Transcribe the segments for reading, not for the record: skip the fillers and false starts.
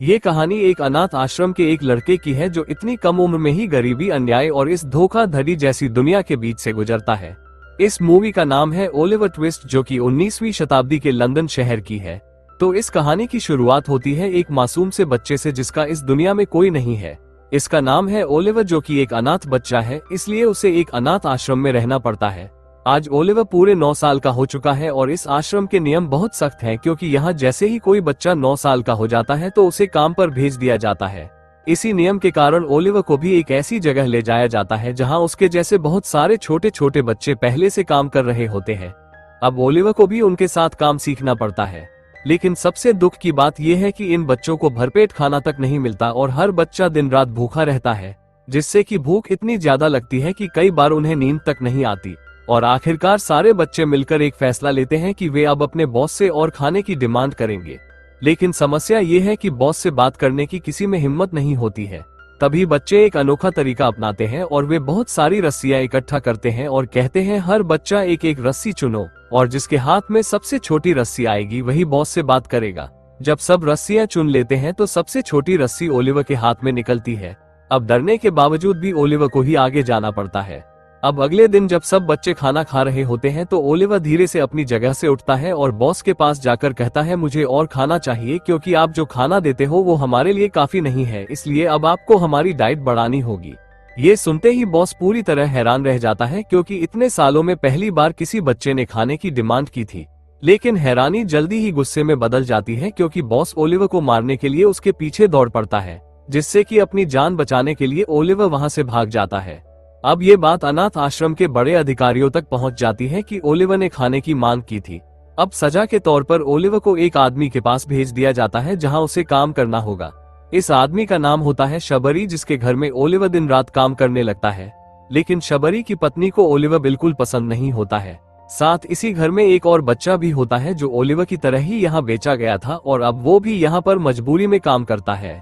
ये कहानी एक अनाथ आश्रम के एक लड़के की है जो इतनी कम उम्र में ही गरीबी, अन्याय और इस धोखाधड़ी जैसी दुनिया के बीच से गुजरता है। इस मूवी का नाम है ओलिवर ट्विस्ट, जो कि 19वीं शताब्दी के लंदन शहर की है। तो इस कहानी की शुरुआत होती है एक मासूम से बच्चे से जिसका इस दुनिया में कोई नहीं है। इसका नाम है ओलिवर, जो कि एक अनाथ बच्चा है, इसलिए उसे एक अनाथ आश्रम में रहना पड़ता है। आज ओलिवर पूरे 9 साल का हो चुका है और इस आश्रम के नियम बहुत सख्त हैं, क्योंकि यहाँ जैसे ही कोई बच्चा 9 साल का हो जाता है तो उसे काम पर भेज दिया जाता है। इसी नियम के कारण ओलिवर को भी एक ऐसी जगह ले जाया जाता है जहाँ उसके जैसे बहुत सारे छोटे छोटे बच्चे पहले से काम कर रहे होते हैं। अब ओलिवर को भी उनके साथ काम सीखना पड़ता है। लेकिन सबसे दुख की बात यह है कि इन बच्चों को भरपेट खाना तक नहीं मिलता और हर बच्चा दिन रात भूखा रहता है, जिससे कि भूख इतनी ज्यादा लगती है कि कई बार उन्हें नींद तक नहीं आती। और आखिरकार सारे बच्चे मिलकर एक फैसला लेते हैं कि वे अब अपने बॉस से और खाने की डिमांड करेंगे। लेकिन समस्या ये है कि बॉस से बात करने की किसी में हिम्मत नहीं होती है। तभी बच्चे एक अनोखा तरीका अपनाते हैं और वे बहुत सारी रस्सियां इकट्ठा करते हैं और कहते हैं हर बच्चा एक एक रस्सी चुनो और जिसके हाथ में सबसे छोटी रस्सी आएगी वही बॉस से बात करेगा। जब सब रस्सियां चुन लेते हैं तो सबसे छोटी रस्सी ओलिवर के हाथ में निकलती है। अब डरने के बावजूद भी ओलिवर को ही आगे जाना पड़ता है। अब अगले दिन जब सब बच्चे खाना खा रहे होते हैं तो ओलिवर धीरे से अपनी जगह से उठता है और बॉस के पास जाकर कहता है मुझे और खाना चाहिए, क्योंकि आप जो खाना देते हो वो हमारे लिए काफी नहीं है, इसलिए अब आपको हमारी डाइट बढ़ानी होगी। ये सुनते ही बॉस पूरी तरह हैरान रह जाता है, क्योंकि इतने सालों में पहली बार किसी बच्चे ने खाने की डिमांड की थी। लेकिन हैरानी जल्दी ही गुस्से में बदल जाती है, क्योंकि बॉस ओलिवर को मारने के लिए उसके पीछे दौड़ पड़ता है, जिससे कि अपनी जान बचाने के लिए ओलिवर वहां से भाग जाता है। अब ये बात अनाथ आश्रम के बड़े अधिकारियों तक पहुंच जाती है कि ओलिवर ने खाने की मांग की थी। अब सजा के तौर पर ओलिवर को एक आदमी के पास भेज दिया जाता है जहां उसे काम करना होगा। इस आदमी का नाम होता है शबरी, जिसके घर में ओलिवर दिन रात काम करने लगता है। लेकिन शबरी की पत्नी को ओलिवर बिल्कुल पसंद नहीं होता है। साथ इसी घर में एक और बच्चा भी होता है जो ओलिवर की तरह ही यहाँ बेचा गया था और अब वो भी यहाँ पर मजबूरी में काम करता है।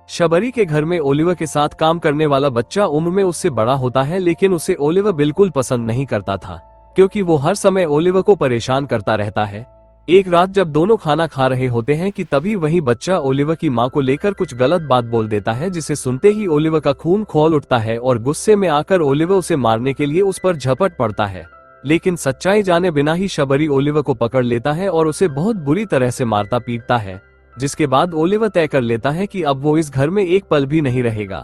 शबरी के घर में ओलिवर के साथ काम करने वाला बच्चा उम्र में उससे बड़ा होता है, लेकिन उसे ओलिवर बिल्कुल पसंद नहीं करता था, क्योंकि वो हर समय ओलिवर को परेशान करता रहता है। एक रात जब दोनों खाना खा रहे होते हैं कि तभी वही बच्चा ओलिवर की मां को लेकर कुछ गलत बात बोल देता है, जिसे सुनते ही ओलिवर का खून खौल उठता है और गुस्से में आकर ओलिवर उसे मारने के लिए उस पर झपट पड़ता है। लेकिन सच्चाई जाने बिना ही शबरी ओलिवर को पकड़ लेता है और उसे बहुत बुरी तरह से मारता पीटता है, जिसके बाद ओलिवर तय कर लेता है कि अब वो इस घर में एक पल भी नहीं रहेगा।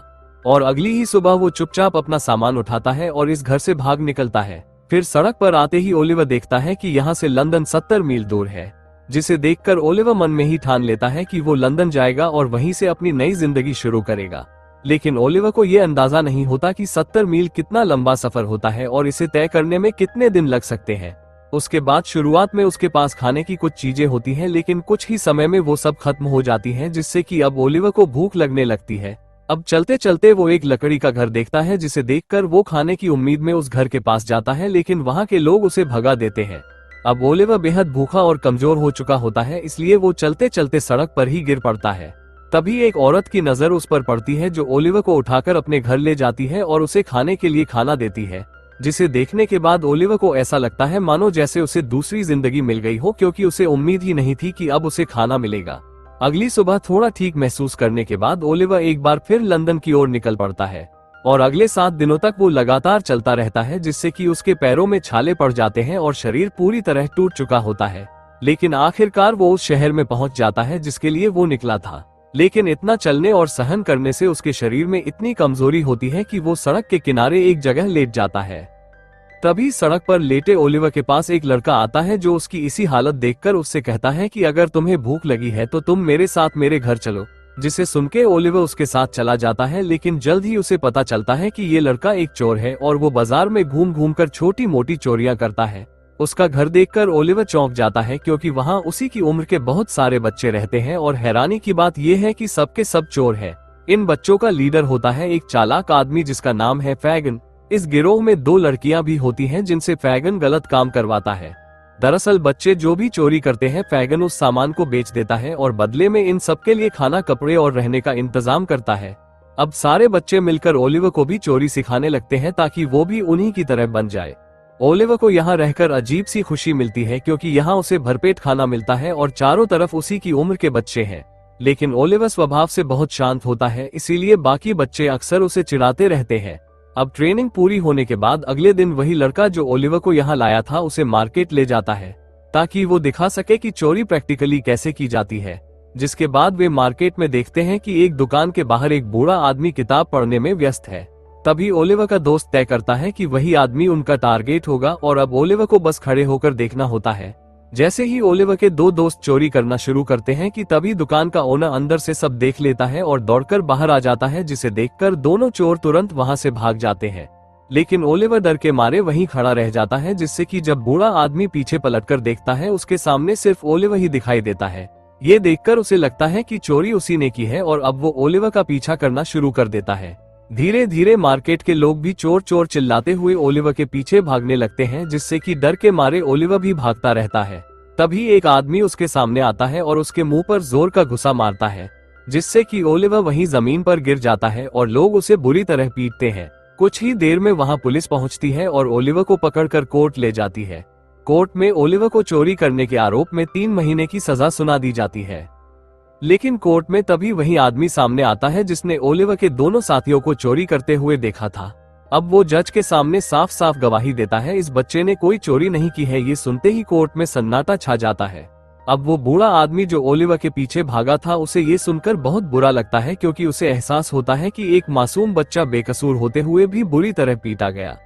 और अगली ही सुबह वो चुपचाप अपना सामान उठाता है और इस घर से भाग निकलता है। फिर सड़क पर आते ही ओलिवर देखता है कि यहाँ से लंदन 70 मील दूर है, जिसे देखकर ओलिवर मन में ही ठान लेता है कि वो लंदन जाएगा और वहीं से अपनी नई जिंदगी शुरू करेगा। लेकिन ओलिवर को ये अंदाजा नहीं होता कि 70 मील कितना लंबा सफर होता है और इसे तय करने में कितने दिन लग सकते हैं। उसके बाद शुरुआत में उसके पास खाने की कुछ चीजें होती हैं, लेकिन कुछ ही समय में वो सब खत्म हो जाती हैं, जिससे कि अब ओलिवर को भूख लगने लगती है। अब चलते चलते वो एक लकड़ी का घर देखता है, जिसे देखकर वो खाने की उम्मीद में उस घर के पास जाता है, लेकिन वहाँ के लोग उसे भगा देते हैं। अब ओलिवर बेहद भूखा और कमजोर हो चुका होता है, इसलिए वो चलते चलते सड़क पर ही गिर पड़ता है। तभी एक औरत की नजर उस पर पड़ती है, जो ओलिवर को उठाकर अपने घर ले जाती है और उसे खाने के लिए खाना देती है, जिसे देखने के बाद ओलिवर को ऐसा लगता है मानो जैसे उसे दूसरी जिंदगी मिल गई हो, क्योंकि उसे उम्मीद ही नहीं थी कि अब उसे खाना मिलेगा। अगली सुबह थोड़ा ठीक महसूस करने के बाद ओलिवर एक बार फिर लंदन की ओर निकल पड़ता है और अगले 7 दिनों तक वो लगातार चलता रहता है, जिससे कि उसके पैरों में छाले पड़ जाते हैं और शरीर पूरी तरह टूट चुका होता है। लेकिन आखिरकार वो उस शहर में पहुंच जाता है जिसके लिए वो निकला था। लेकिन इतना चलने और सहन करने से उसके शरीर में इतनी कमजोरी होती है कि वो सड़क के किनारे एक जगह लेट जाता है। तभी सड़क पर लेटे ओलिवर के पास एक लड़का आता है, जो उसकी इसी हालत देखकर उससे कहता है कि अगर तुम्हें भूख लगी है तो तुम मेरे साथ मेरे घर चलो। जिसे सुनके ओलिवर उसके साथ चला जाता है, लेकिन जल्द ही उसे पता चलता है कि ये लड़का एक चोर है और वो बाजार में घूम घूम कर छोटी मोटी चोरियां करता है। उसका घर देखकर ओलिवर चौंक जाता है, क्योंकि वहाँ उसी की उम्र के बहुत सारे बच्चे रहते हैं और हैरानी की बात यह है कि सबके सब चोर है। इन बच्चों का लीडर होता है एक चालाक आदमी जिसका नाम है फैगन। इस गिरोह में 2 लड़कियां भी होती हैं, जिनसे फैगन गलत काम करवाता है। दरअसल बच्चे जो भी चोरी करते हैं फैगन उस सामान को बेच देता है और बदले में इन सबके लिए खाना, कपड़े और रहने का इंतजाम करता है। अब सारे बच्चे मिलकर ओलिवर को भी चोरी सिखाने लगते हैं ताकि वो भी उन्हीं की तरह बन जाए। ओलिवर को यहाँ रहकर अजीब सी खुशी मिलती है, क्योंकि यहाँ उसे भरपेट खाना मिलता है और चारों तरफ उसी की उम्र के बच्चे हैं। लेकिन ओलिवर स्वभाव से बहुत शांत होता है, इसीलिए बाकी बच्चे अक्सर उसे चिढ़ाते रहते हैं। अब ट्रेनिंग पूरी होने के बाद अगले दिन वही लड़का जो ओलिवर को यहाँ लाया था उसे मार्केट ले जाता है ताकि वो दिखा सके कि चोरी प्रैक्टिकली कैसे की जाती है। जिसके बाद वे मार्केट में देखते हैं कि एक दुकान के बाहर एक बूढ़ा आदमी किताब पढ़ने में व्यस्त है। तभी ओलिवर का दोस्त तय करता है कि वही आदमी उनका टारगेट होगा और अब ओलिवर को बस खड़े होकर देखना होता है। जैसे ही ओलिवर के दो दोस्त चोरी करना शुरू करते हैं कि तभी दुकान का ओनर अंदर से सब देख लेता है और दौड़कर बाहर आ जाता है, जिसे देखकर दोनों चोर तुरंत वहां से भाग जाते हैं। लेकिन ओलिवर डर के मारे वहीं खड़ा रह जाता है, जिससे कि जब बूढ़ा आदमी पीछे पलटकर देखता है उसके सामने सिर्फ ओलिवर ही दिखाई देता है। ये देखकर उसे लगता है कि चोरी उसी ने की है और अब वो ओलिवर का पीछा करना शुरू कर देता है। धीरे धीरे मार्केट के लोग भी चोर चोर चिल्लाते हुए ओलिवर के पीछे भागने लगते हैं, जिससे कि डर के मारे ओलिवर भी भागता रहता है। तभी एक आदमी उसके सामने आता है और उसके मुंह पर जोर का घुसा मारता है, जिससे कि ओलिवर वहीं जमीन पर गिर जाता है और लोग उसे बुरी तरह पीटते हैं। कुछ ही देर में वहां पुलिस पहुंचती है और ओलिवर को पकड़कर कोर्ट ले जाती है। कोर्ट में ओलिवर को चोरी करने के आरोप में 3 महीने की सजा सुना दी जाती है। लेकिन कोर्ट में तभी वही आदमी सामने आता है जिसने ओलिवर के दोनों साथियों को चोरी करते हुए देखा था। अब वो जज के सामने साफ साफ गवाही देता है, इस बच्चे ने कोई चोरी नहीं की है। ये सुनते ही कोर्ट में सन्नाटा छा जाता है। अब वो बूढ़ा आदमी जो ओलिवर के पीछे भागा था उसे ये सुनकर बहुत बुरा लगता है, क्योंकि उसे एहसास होता है कि एक मासूम बच्चा बेकसूर होते हुए भी बुरी तरह पीटा गया।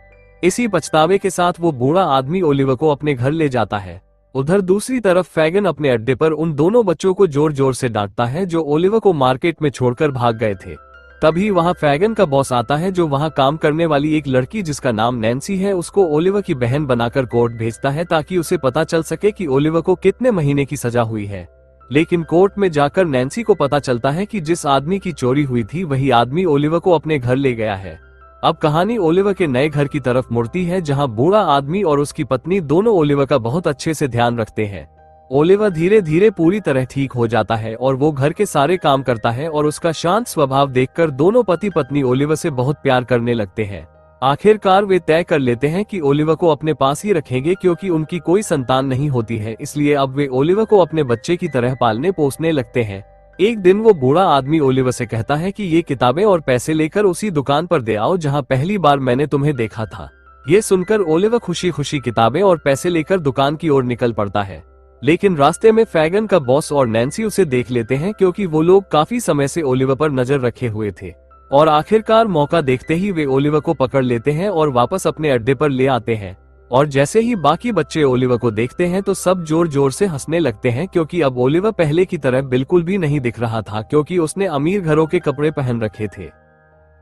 इसी पछतावे के साथ वो बूढ़ा आदमी ओलिवर को अपने घर ले जाता है। उधर दूसरी तरफ फैगन अपने अड्डे पर उन दोनों बच्चों को जोर जोर से डांटता है जो ओलिवर को मार्केट में छोड़कर भाग गए थे। तभी वहां फैगन का बॉस आता है, जो वहां काम करने वाली एक लड़की जिसका नाम नैन्सी है उसको ओलिवर की बहन बनाकर कोर्ट भेजता है ताकि उसे पता चल सके कि ओलिवर को कितने महीने की सजा हुई है। लेकिन कोर्ट में जाकर नैन्सी को पता चलता है कि जिस आदमी की चोरी हुई थी वही आदमी ओलिवर को अपने घर ले गया है। अब कहानी ओलिवर के नए घर की तरफ मुड़ती है, जहां बूढ़ा आदमी और उसकी पत्नी दोनों ओलिवर का बहुत अच्छे से ध्यान रखते हैं। ओलिवर धीरे धीरे पूरी तरह ठीक हो जाता है और वो घर के सारे काम करता है और उसका शांत स्वभाव देखकर दोनों पति पत्नी ओलिवर से बहुत प्यार करने लगते हैं। आखिरकार वे तय कर लेते हैं कि ओलिवर को अपने पास ही रखेंगे, क्योंकि उनकी कोई संतान नहीं होती है, इसलिए अब वे ओलिवर को अपने बच्चे की तरह पालने पोसने लगते हैं। एक दिन वो बूढ़ा आदमी ओलिवर से कहता है कि ये किताबें और पैसे लेकर उसी दुकान पर दे आओ जहां पहली बार मैंने तुम्हें देखा था। ये सुनकर ओलिवर खुशी खुशी किताबें और पैसे लेकर दुकान की ओर निकल पड़ता है। लेकिन रास्ते में फैगन का बॉस और नैन्सी उसे देख लेते हैं, क्योंकि वो लोग काफी समय से ओलिवर पर नजर रखे हुए थे और आखिरकार मौका देखते ही वे ओलिवर को पकड़ लेते हैं और वापस अपने अड्डे पर ले आते हैं। और जैसे ही बाकी बच्चे ओलिवर को देखते हैं तो सब जोर जोर से हंसने लगते हैं, क्योंकि अब ओलिवर पहले की तरह बिल्कुल भी नहीं दिख रहा था, क्योंकि उसने अमीर घरों के कपड़े पहन रखे थे।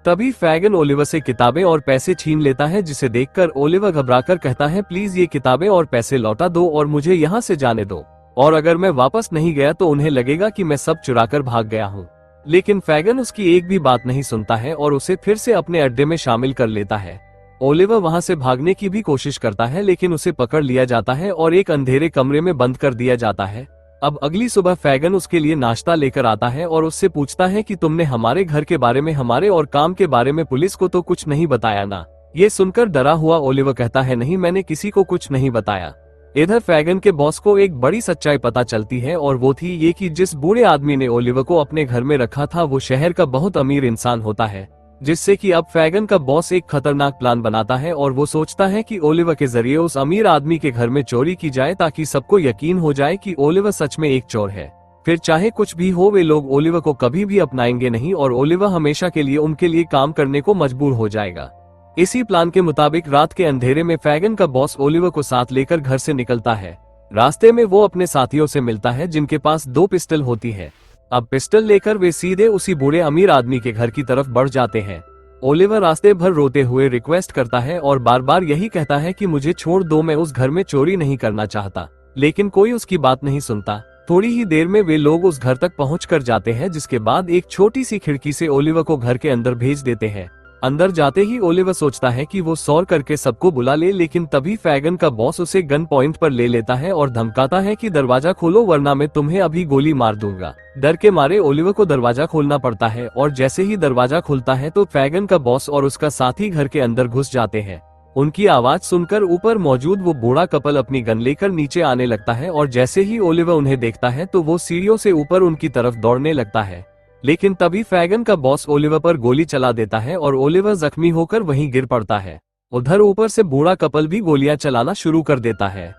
तभी फैगन ओलिवर से किताबें और पैसे छीन लेता है, जिसे देखकर ओलिवर घबराकर कहता है, प्लीज ये किताबें और पैसे लौटा दो और मुझे यहाँ से जाने दो, और अगर मैं वापस नहीं गया तो उन्हें लगेगा कि मैं सब चुराकर भाग गया हूँ। लेकिन फैगन उसकी एक भी बात नहीं सुनता है और उसे फिर से अपने अड्डे में शामिल कर लेता है। ओलिवर वहां से भागने की भी कोशिश करता है, लेकिन उसे पकड़ लिया जाता है और एक अंधेरे कमरे में बंद कर दिया जाता है। अब अगली सुबह फैगन उसके लिए नाश्ता लेकर आता है और उससे पूछता है कि तुमने हमारे घर के बारे में, हमारे और काम के बारे में पुलिस को तो कुछ नहीं बताया ना। ये सुनकर डरा हुआ ओलिवर कहता है, नहीं, मैंने किसी को कुछ नहीं बताया। इधर फैगन के बॉस को एक बड़ी सच्चाई पता चलती है और वो थी ये कि जिस बूढ़े आदमी ने ओलिवर को अपने घर में रखा था वो शहर का बहुत अमीर इंसान होता है, जिससे कि अब फैगन का बॉस एक खतरनाक प्लान बनाता है और वो सोचता है कि ओलिवर के जरिए उस अमीर आदमी के घर में चोरी की जाए ताकि सबको यकीन हो जाए कि ओलिवर सच में एक चोर है। फिर चाहे कुछ भी हो वे लोग ओलिवर को कभी भी अपनाएंगे नहीं और ओलिवर हमेशा के लिए उनके लिए काम करने को मजबूर हो जाएगा। इसी प्लान के मुताबिक रात के अंधेरे में फैगन का बॉस ओलिवर को साथ लेकर घर से निकलता है। रास्ते में वो अपने साथियों से मिलता है जिनके पास 2 पिस्टल होती है। अब पिस्टल लेकर वे सीधे उसी बूढ़े अमीर आदमी के घर की तरफ बढ़ जाते हैं। ओलिवर रास्ते भर रोते हुए रिक्वेस्ट करता है और बार बार यही कहता है कि मुझे छोड़ दो, मैं उस घर में चोरी नहीं करना चाहता, लेकिन कोई उसकी बात नहीं सुनता। थोड़ी ही देर में वे लोग उस घर तक पहुँच कर जाते हैं, जिसके बाद एक छोटी सी खिड़की से ओलिवर को घर के अंदर भेज देते हैं। अंदर जाते ही ओलिवर सोचता है कि वो सौर करके सबको बुला ले, लेकिन तभी फैगन का बॉस उसे गन पॉइंट पर ले लेता है और धमकाता है कि दरवाजा खोलो वरना मैं तुम्हें अभी गोली मार दूंगा। डर के मारे ओलिवर को दरवाजा खोलना पड़ता है और जैसे ही दरवाजा खुलता है तो फैगन का बॉस और उसका साथी घर के अंदर घुस जाते हैं। उनकी आवाज सुनकर ऊपर मौजूद वो बूढ़ा कपल अपनी गन लेकर नीचे आने लगता है और जैसे ही ओलिवर उन्हें देखता है तो वो सीढ़ियों से ऊपर उनकी तरफ दौड़ने लगता है। लेकिन तभी फैगन का बॉस ओलिवर पर गोली चला देता है और ओलिवर जख्मी होकर वहीं गिर पड़ता है। उधर ऊपर से बूढ़ा कपल भी गोलियां चलाना शुरू कर देता है।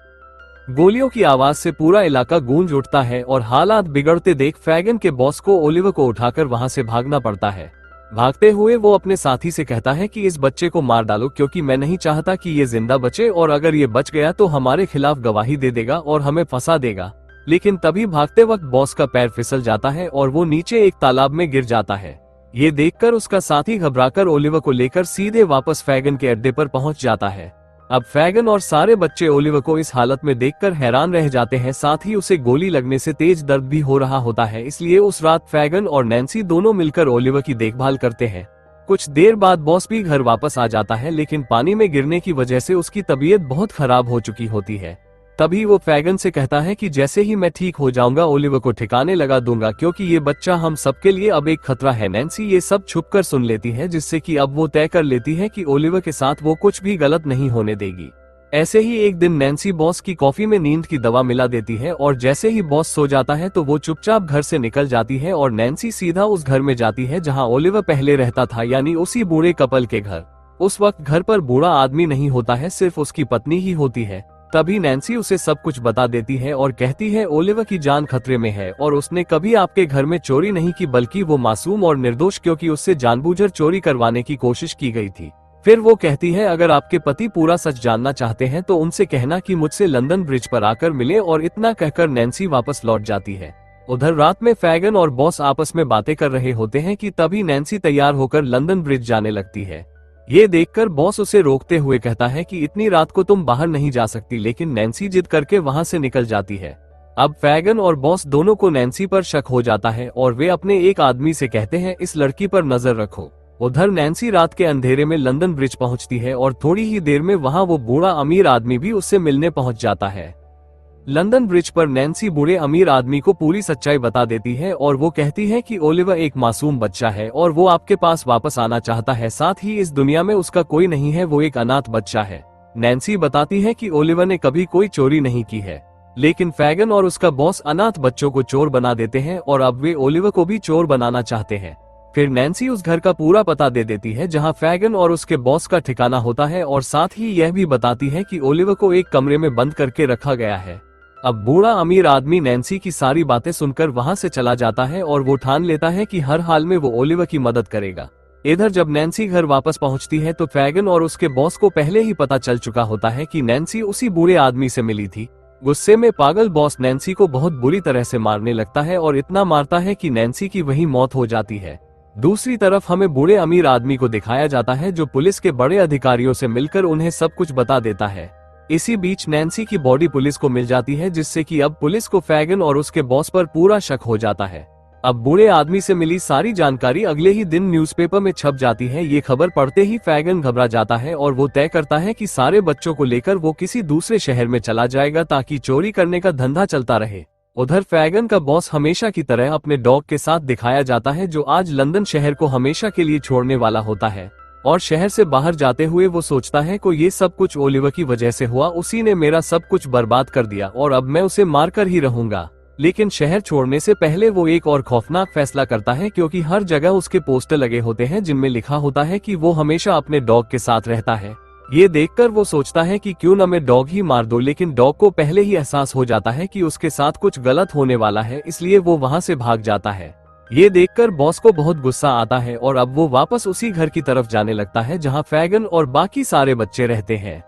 गोलियों की आवाज से पूरा इलाका गूंज उठता है और हालात बिगड़ते देख फैगन के बॉस को ओलिवर को उठाकर वहां से भागना पड़ता है। भागते हुए वो अपने साथी से कहता है कि इस बच्चे को मार डालो क्योंकि मैं नहीं चाहता कि ये जिंदा बचे और अगर ये बच गया तो हमारे खिलाफ गवाही दे देगा और हमें फंसा देगा। लेकिन तभी भागते वक्त बॉस का पैर फिसल जाता है और वो नीचे एक तालाब में गिर जाता है। ये देखकर उसका साथी घबराकर ओलिवर को लेकर सीधे वापस फैगन के अड्डे पर पहुंच जाता है। अब फैगन और सारे बच्चे ओलिवर को इस हालत में देखकर हैरान रह जाते हैं, साथ ही उसे गोली लगने से तेज दर्द भी हो रहा होता है। इसलिए उस रात फैगन और नैन्सी दोनों मिलकर ओलिवर की देखभाल करते हैं। कुछ देर बाद बॉस भी घर वापस आ जाता है, लेकिन पानी में गिरने की वजह से उसकी तबीयत बहुत खराब हो चुकी होती है। तभी वो फैगन से कहता है कि जैसे ही मैं ठीक हो जाऊंगा ओलिवर को ठिकाने लगा दूंगा क्योंकि ये बच्चा हम सबके लिए अब एक खतरा है। नैन्सी ये सब छुपकर सुन लेती है, जिससे कि अब वो तय कर लेती है कि ओलिवर के साथ वो कुछ भी गलत नहीं होने देगी। ऐसे ही एक दिन नैन्सी बॉस की कॉफी में नींद की दवा मिला देती है और जैसे ही बॉस सो जाता है तो वो चुपचाप घर से निकल जाती है और नैन्सी सीधा उस घर में जाती है जहां ओलिवर पहले रहता था, यानी उसी बूढ़े कपल के घर। उस वक्त घर पर बूढ़ा आदमी नहीं होता है, सिर्फ उसकी पत्नी ही होती है। तभी नैन्सी उसे सब कुछ बता देती है और कहती है ओलिवर की जान खतरे में है और उसने कभी आपके घर में चोरी नहीं की, बल्कि वो मासूम और निर्दोष क्योंकि उससे जानबूझकर चोरी करवाने की कोशिश की गई थी। फिर वो कहती है अगर आपके पति पूरा सच जानना चाहते हैं तो उनसे कहना कि मुझसे लंदन ब्रिज पर आकर मिले, और इतना कहकर नैन्सी वापस लौट जाती है। उधर रात में फैगन और बॉस आपस में बातें कर रहे होते हैं कि तभी नैन्सी तैयार होकर लंदन ब्रिज जाने लगती है। ये देखकर बॉस उसे रोकते हुए कहता है कि इतनी रात को तुम बाहर नहीं जा सकती, लेकिन नैन्सी जिद करके वहां से निकल जाती है। अब फैगन और बॉस दोनों को नैन्सी पर शक हो जाता है और वे अपने एक आदमी से कहते हैं इस लड़की पर नजर रखो। उधर नैन्सी रात के अंधेरे में लंदन ब्रिज पहुंचती है और थोड़ी ही देर में वहां वो बूढ़ा अमीर आदमी भी उससे मिलने पहुंच जाता है। लंदन ब्रिज पर नैन्सी बूढ़े अमीर आदमी को पूरी सच्चाई बता देती है और वो कहती है कि ओलिवर एक मासूम बच्चा है और वो आपके पास वापस आना चाहता है, साथ ही इस दुनिया में उसका कोई नहीं है, वो एक अनाथ बच्चा है। नैन्सी बताती है कि ओलिवर ने कभी कोई चोरी नहीं की है, लेकिन फैगन और उसका बॉस अनाथ बच्चों को चोर बना देते हैं और अब वे ओलिवर को भी चोर बनाना चाहते हैं। फिर नैन्सी उस घर का पूरा पता दे देती है जहां फैगन और उसके बॉस का ठिकाना होता है और साथ ही यह भी बताती है कि ओलिवर को एक कमरे में बंद करके रखा गया है। अब बूढ़ा अमीर आदमी नैन्सी की सारी बातें सुनकर वहां से चला जाता है और वो ठान लेता है कि हर हाल में वो ओलिवर की मदद करेगा। इधर जब नैन्सी घर वापस पहुंचती है तो फैगन और उसके बॉस को पहले ही पता चल चुका होता है कि नैन्सी उसी बूढ़े आदमी से मिली थी। गुस्से में पागल बॉस नैन्सी को बहुत बुरी तरह से मारने लगता है और इतना मारता है कि नैन्सी की वहीं मौत हो जाती है। दूसरी तरफ हमें बूढ़े अमीर आदमी को दिखाया जाता है जो पुलिस के बड़े अधिकारियों से मिलकर उन्हें सब कुछ बता देता है। इसी बीच नैन्सी की बॉडी पुलिस को मिल जाती है, जिससे कि अब पुलिस को फैगन और उसके बॉस पर पूरा शक हो जाता है। अब बूढ़े आदमी से मिली सारी जानकारी अगले ही दिन न्यूज़पेपर में छप जाती है। ये खबर पढ़ते ही फैगन घबरा जाता है और वो तय करता है कि सारे बच्चों को लेकर वो किसी दूसरे शहर में चला जाएगा ताकि चोरी करने का धंधा चलता रहे। उधर फैगन का बॉस हमेशा की तरह अपने डॉग के साथ दिखाया जाता है जो आज लंदन शहर को हमेशा के लिए छोड़ने वाला होता है और शहर से बाहर जाते हुए वो सोचता है कि ये सब कुछ ओलिवर की वजह से हुआ, उसी ने मेरा सब कुछ बर्बाद कर दिया और अब मैं उसे मारकर ही रहूंगा। लेकिन शहर छोड़ने से पहले वो एक और खौफनाक फैसला करता है क्योंकि हर जगह उसके पोस्टर लगे होते हैं जिनमें लिखा होता है कि वो हमेशा अपने डॉग के साथ रहता है। ये देखकर वो सोचता है कि क्यों न मैं डॉग ही मार दूं, लेकिन डॉग को पहले ही एहसास हो जाता है कि उसके साथ कुछ गलत होने वाला है, इसलिए वो वहां से भाग जाता है। ये देखकर बॉस को बहुत गुस्सा आता है और अब वो वापस उसी घर की तरफ जाने लगता है जहां फैगन और बाकी सारे बच्चे रहते हैं।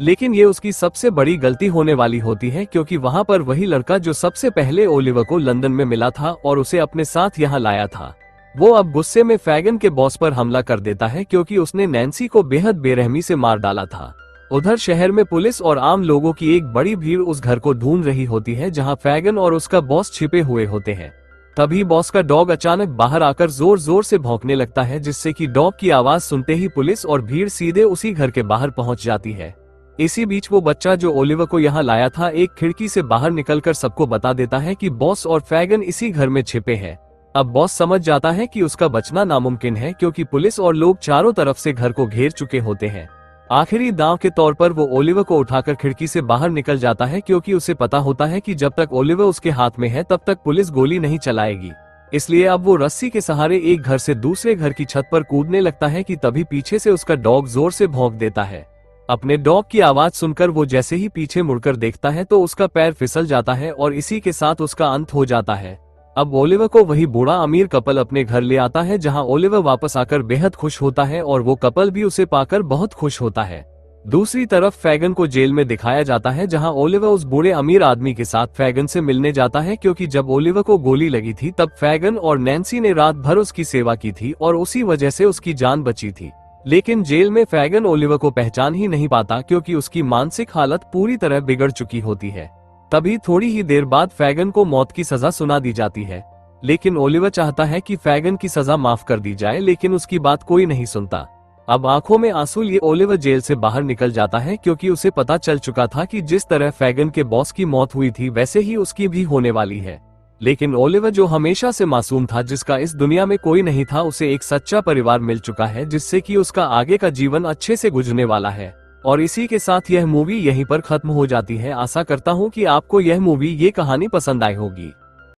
लेकिन ये उसकी सबसे बड़ी गलती होने वाली होती है क्योंकि वहां पर वही लड़का जो सबसे पहले ओलिवर को लंदन में मिला था और उसे अपने साथ यहाँ लाया था, वो अब गुस्से में फैगन के बॉस पर हमला कर देता है क्योंकि उसने नैन्सी को बेहद बेरहमी से मार डाला था। उधर शहर में पुलिस और आम लोगों की एक बड़ी भीड़ उस घर को ढूंढ रही होती है जहां फैगन और उसका बॉस छिपे हुए होते हैं। तभी बॉस का डॉग अचानक बाहर आकर जोर जोर से भौंकने लगता है, जिससे कि डॉग की आवाज सुनते ही पुलिस और भीड़ सीधे उसी घर के बाहर पहुंच जाती है। इसी बीच वो बच्चा जो ओलिवर को यहाँ लाया था एक खिड़की से बाहर निकलकर सबको बता देता है कि बॉस और फैगन इसी घर में छिपे हैं। अब बॉस समझ जाता है कि उसका बचना नामुमकिन है क्योंकि पुलिस और लोग चारों तरफ से घर को घेर चुके होते हैं। आखिरी दांव के तौर पर वो ओलिवर को उठाकर खिड़की से बाहर निकल जाता है, क्योंकि उसे पता होता है कि जब तक ओलिवर उसके हाथ में है तब तक पुलिस गोली नहीं चलाएगी। इसलिए अब वो रस्सी के सहारे एक घर से दूसरे घर की छत पर कूदने लगता है कि तभी पीछे से उसका डॉग जोर से भौंक देता है। अपने डॉग की आवाज सुनकर वो जैसे ही पीछे मुड़कर देखता है तो उसका पैर फिसल जाता है और इसी के साथ उसका अंत हो जाता है। अब ओलिवर को वही बूढ़ा अमीर कपल अपने घर ले आता है, जहां ओलिवर वापस आकर बेहद खुश होता है और वो कपल भी उसे पाकर बहुत खुश होता है। दूसरी तरफ फैगन को जेल में दिखाया जाता है, जहां ओलिवर उस बूढ़े अमीर आदमी के साथ फैगन से मिलने जाता है, क्योंकि जब ओलिवर को गोली लगी थी तब फैगन और नैन्सी ने रात भर उसकी सेवा की थी और उसी वजह से उसकी जान बची थी। लेकिन जेल में फैगन ओलिवर को पहचान ही नहीं पाता, क्योंकि उसकी मानसिक हालत पूरी तरह बिगड़ चुकी होती है। तभी थोड़ी ही देर बाद फैगन को मौत की सजा सुना दी जाती है, लेकिन ओलिवर चाहता है कि फैगन की सजा माफ कर दी जाए, लेकिन उसकी बात कोई नहीं सुनता। अब आंखों में आंसू लिए ओलिवर जेल से बाहर निकल जाता है, क्योंकि उसे पता चल चुका था कि जिस तरह फैगन के बॉस की मौत हुई थी वैसे ही उसकी भी होने वाली है। लेकिन ओलिवर जो हमेशा से मासूम था, जिसका इस दुनिया में कोई नहीं था, उसे एक सच्चा परिवार मिल चुका है, जिससे कि उसका आगे का जीवन अच्छे से गुजरने वाला है। और इसी के साथ यह मूवी यहीं पर खत्म हो जाती है। आशा करता हूँ कि आपको यह मूवी, ये कहानी पसंद आई होगी।